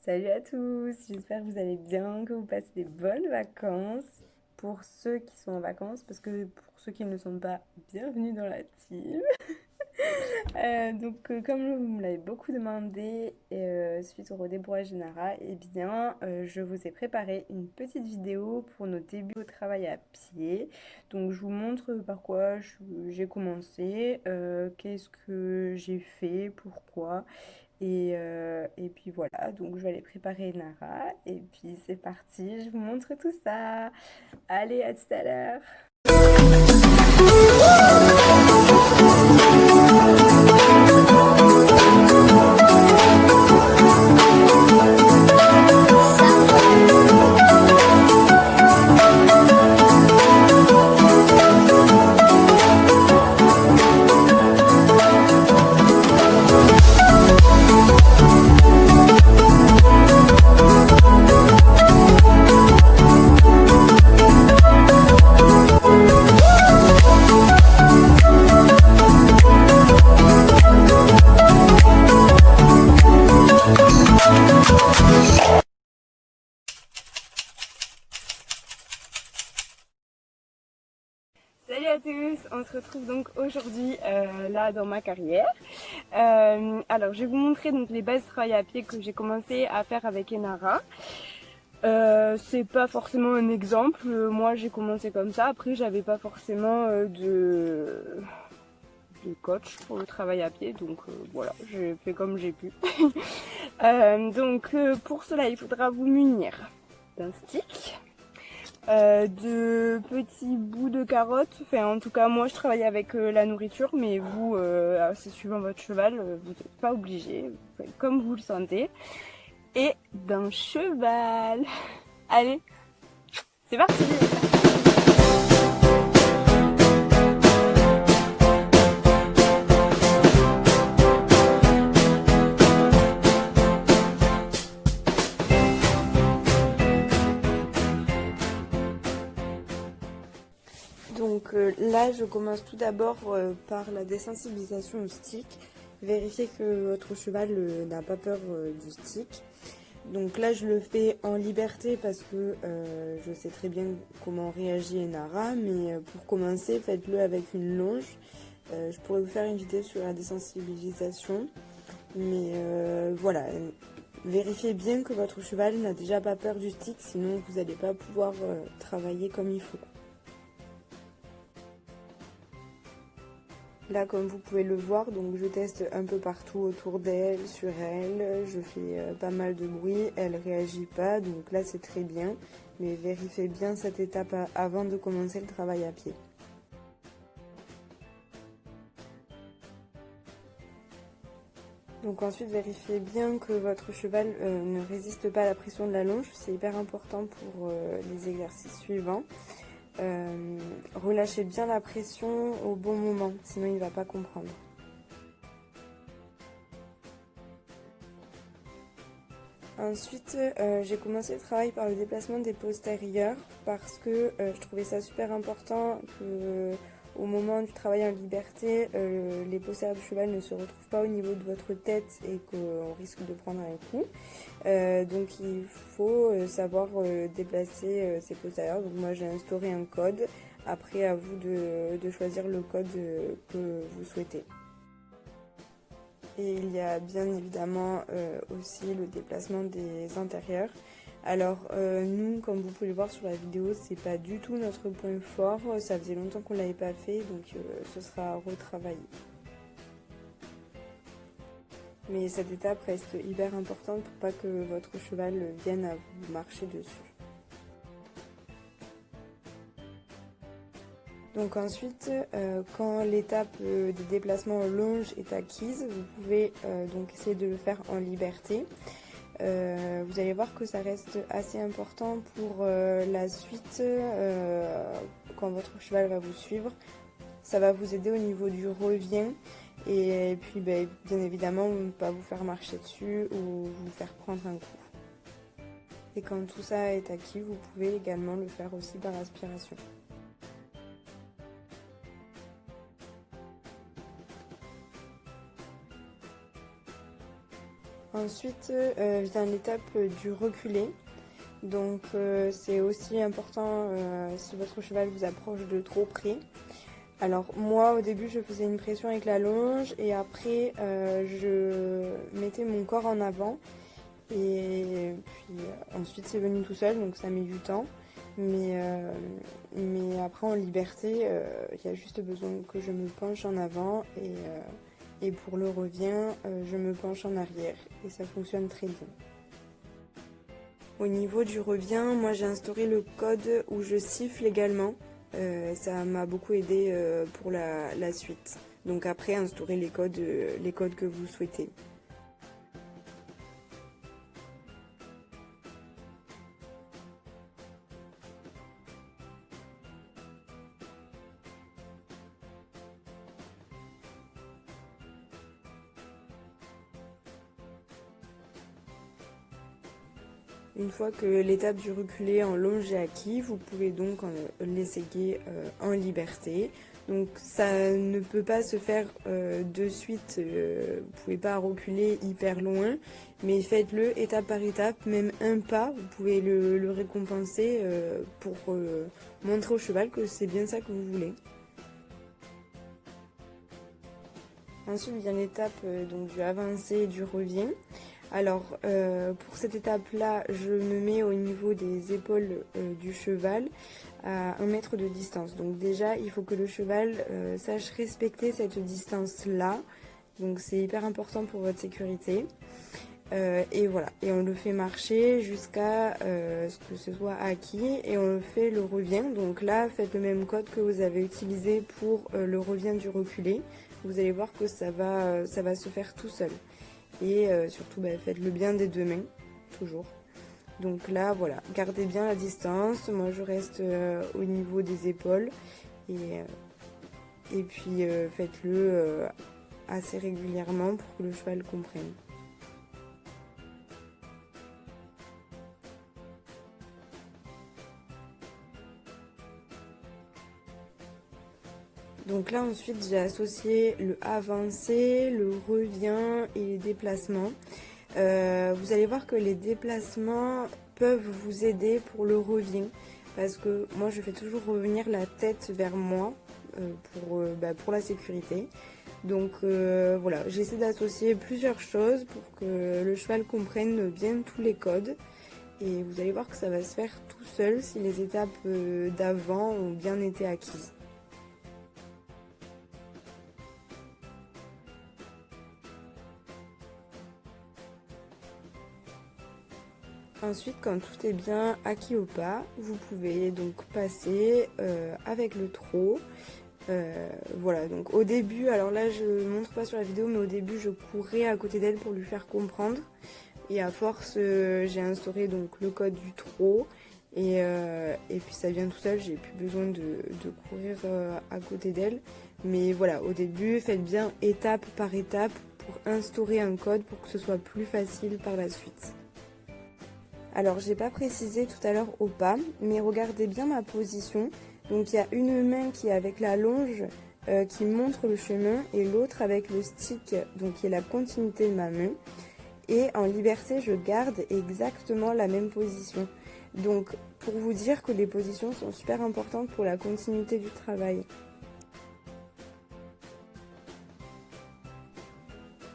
Salut à tous, j'espère que vous allez bien, que vous passez des bonnes vacances. Pour ceux qui sont en vacances, parce que pour ceux qui ne le sont pas, bienvenue dans la team. Comme vous me l'avez beaucoup demandé suite au redébrouillage Nara, je vous ai préparé une petite vidéo pour nos débuts au travail à pied. Donc, je vous montre par quoi j'ai commencé, qu'est-ce que j'ai fait, pourquoi. Et puis voilà, donc je vais aller préparer Nara. Et puis c'est parti, je vous montre tout ça. Allez, à tout à l'heure. Salut à tous, on se retrouve donc aujourd'hui là dans ma carrière. Alors je vais vous montrer donc les bases de travail à pied que j'ai commencé à faire avec Enara. C'est pas forcément un exemple, moi j'ai commencé comme ça, après j'avais pas forcément de coach pour le travail à pied, donc voilà, j'ai fait comme j'ai pu. Pour cela il faudra vous munir d'un stick. De petits bouts de carottes. Enfin, en tout cas, moi je travaille avec la nourriture, mais vous, c'est suivant votre cheval, vous n'êtes pas obligé, vous faites comme vous le sentez. Et d'un cheval. Allez, c'est parti! Là, je commence tout d'abord par la désensibilisation au stick. Vérifiez que votre cheval n'a pas peur du stick. Donc là, je le fais en liberté parce que je sais très bien comment réagit Enara. Mais pour commencer, faites-le avec une longe. Je pourrais vous faire une vidéo sur la désensibilisation. Mais voilà, vérifiez bien que votre cheval n'a déjà pas peur du stick. Sinon, vous n'allez pas pouvoir travailler comme il faut. Là, comme vous pouvez le voir, donc je teste un peu partout autour d'elle, sur elle. Je fais pas mal de bruit, elle réagit pas, donc là c'est très bien. Mais vérifiez bien cette étape avant de commencer le travail à pied. Donc ensuite, vérifiez bien que votre cheval ne résiste pas à la pression de la longe. C'est hyper important pour les exercices suivants. Relâchez bien la pression au bon moment, sinon il ne va pas comprendre. Ensuite, j'ai commencé le travail par le déplacement des postérieurs parce que je trouvais ça super important que au moment du travail en liberté, les postérieurs du cheval ne se retrouvent pas au niveau de votre tête et qu'on risque de prendre un coup. Donc il faut savoir déplacer ces postérieurs. Donc moi j'ai instauré un code. Après à vous de choisir le code que vous souhaitez. Et il y a bien évidemment aussi le déplacement des antérieurs. Alors nous, comme vous pouvez le voir sur la vidéo, c'est pas du tout notre point fort. Ça faisait longtemps qu'on l'avait pas fait, donc ce sera retravaillé. Mais cette étape reste hyper importante pour pas que votre cheval vienne à vous marcher dessus. Donc ensuite, quand l'étape des déplacements en longe est acquise, vous pouvez donc essayer de le faire en liberté. Vous allez voir que ça reste assez important pour la suite quand votre cheval va vous suivre. Ça va vous aider au niveau du revient et puis bien évidemment ne pas vous faire marcher dessus ou vous faire prendre un coup. Et quand tout ça est acquis, vous pouvez également le faire aussi par aspiration. Ensuite vient l'étape du reculé. Donc c'est aussi important si votre cheval vous approche de trop près. Alors moi au début je faisais une pression avec la longe et après je mettais mon corps en avant et puis ensuite c'est venu tout seul donc ça met du temps. Mais après en liberté il y a juste besoin que je me penche en avant et pour le revient je me penche en arrière et ça fonctionne très bien. Au niveau du revient, moi j'ai instauré le code où je siffle également. Ça m'a beaucoup aidé pour la suite. Donc après, instaurer les codes que vous souhaitez. Une fois que l'étape du reculé en longe est acquis, vous pouvez donc l'essayer en liberté. Donc ça ne peut pas se faire de suite, vous ne pouvez pas reculer hyper loin, mais faites-le étape par étape, même un pas, vous pouvez le récompenser pour montrer au cheval que c'est bien ça que vous voulez. Ensuite vient l'étape donc du avancé et du revient. Alors pour cette étape-là, je me mets au niveau des épaules du cheval à 1 mètre de distance. Donc déjà, il faut que le cheval sache respecter cette distance-là. Donc c'est hyper important pour votre sécurité. Et voilà, et on le fait marcher jusqu'à ce que ce soit acquis et on le fait le revient. Donc là, faites le même code que vous avez utilisé pour le revient du reculé. Vous allez voir que ça va se faire tout seul. Et surtout, faites-le bien des 2 mains, toujours. Donc là, voilà, gardez bien la distance. Moi, je reste au niveau des épaules. Et puis, faites-le assez régulièrement pour que le cheval comprenne. Donc là ensuite j'ai associé le avancé, le revient et les déplacements. Vous allez voir que les déplacements peuvent vous aider pour le revient parce que moi je fais toujours revenir la tête vers moi pour la sécurité. Donc voilà, j'essaie d'associer plusieurs choses pour que le cheval comprenne bien tous les codes. Et vous allez voir que ça va se faire tout seul si les étapes d'avant ont bien été acquises. Ensuite, quand tout est bien acquis au pas, vous pouvez donc passer avec le trot. Voilà, donc au début, alors là je ne montre pas sur la vidéo, mais au début je courais à côté d'elle pour lui faire comprendre. Et à force, j'ai instauré donc le code du trot. Et puis ça vient tout seul, j'ai plus besoin de courir à côté d'elle. Mais voilà, au début, faites bien étape par étape pour instaurer un code pour que ce soit plus facile par la suite. Alors j'ai pas précisé tout à l'heure au pas, mais regardez bien ma position. Donc il y a une main qui est avec la longe qui montre le chemin et l'autre avec le stick, donc qui est la continuité de ma main. Et en liberté, je garde exactement la même position. Donc pour vous dire que les positions sont super importantes pour la continuité du travail.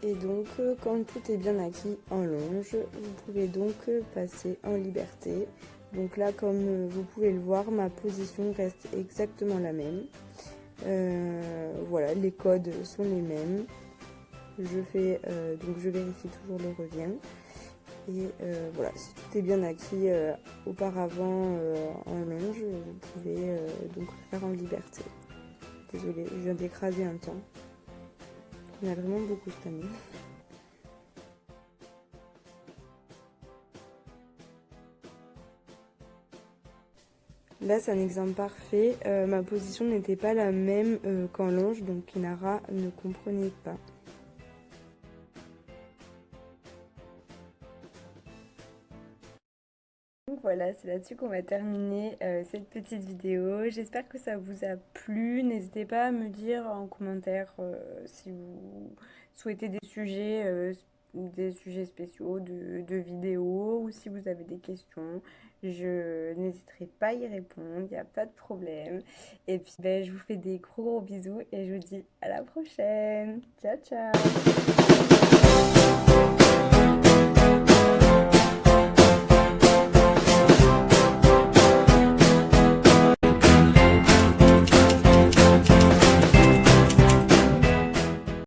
Et donc, quand tout est bien acquis en longe, vous pouvez donc passer en liberté. Donc là, comme vous pouvez le voir, ma position reste exactement la même. Voilà, les codes sont les mêmes. Donc je vérifie toujours le revient. Et voilà, si tout est bien acquis auparavant en longe, vous pouvez donc le faire en liberté. Désolée, je viens d'écraser un temps. Il y en a vraiment beaucoup cette année. Là, c'est un exemple parfait. Ma position n'était pas la même qu'en longe, donc Kinara ne comprenait pas. Donc voilà, c'est là-dessus qu'on va terminer cette petite vidéo. J'espère que ça vous a plu. N'hésitez pas à me dire en commentaire si vous souhaitez des sujets des sujets spéciaux de vidéos ou si vous avez des questions, je n'hésiterai pas à y répondre, il n'y a pas de problème. Et puis ben, je vous fais des gros bisous et je vous dis à la prochaine. Ciao ciao.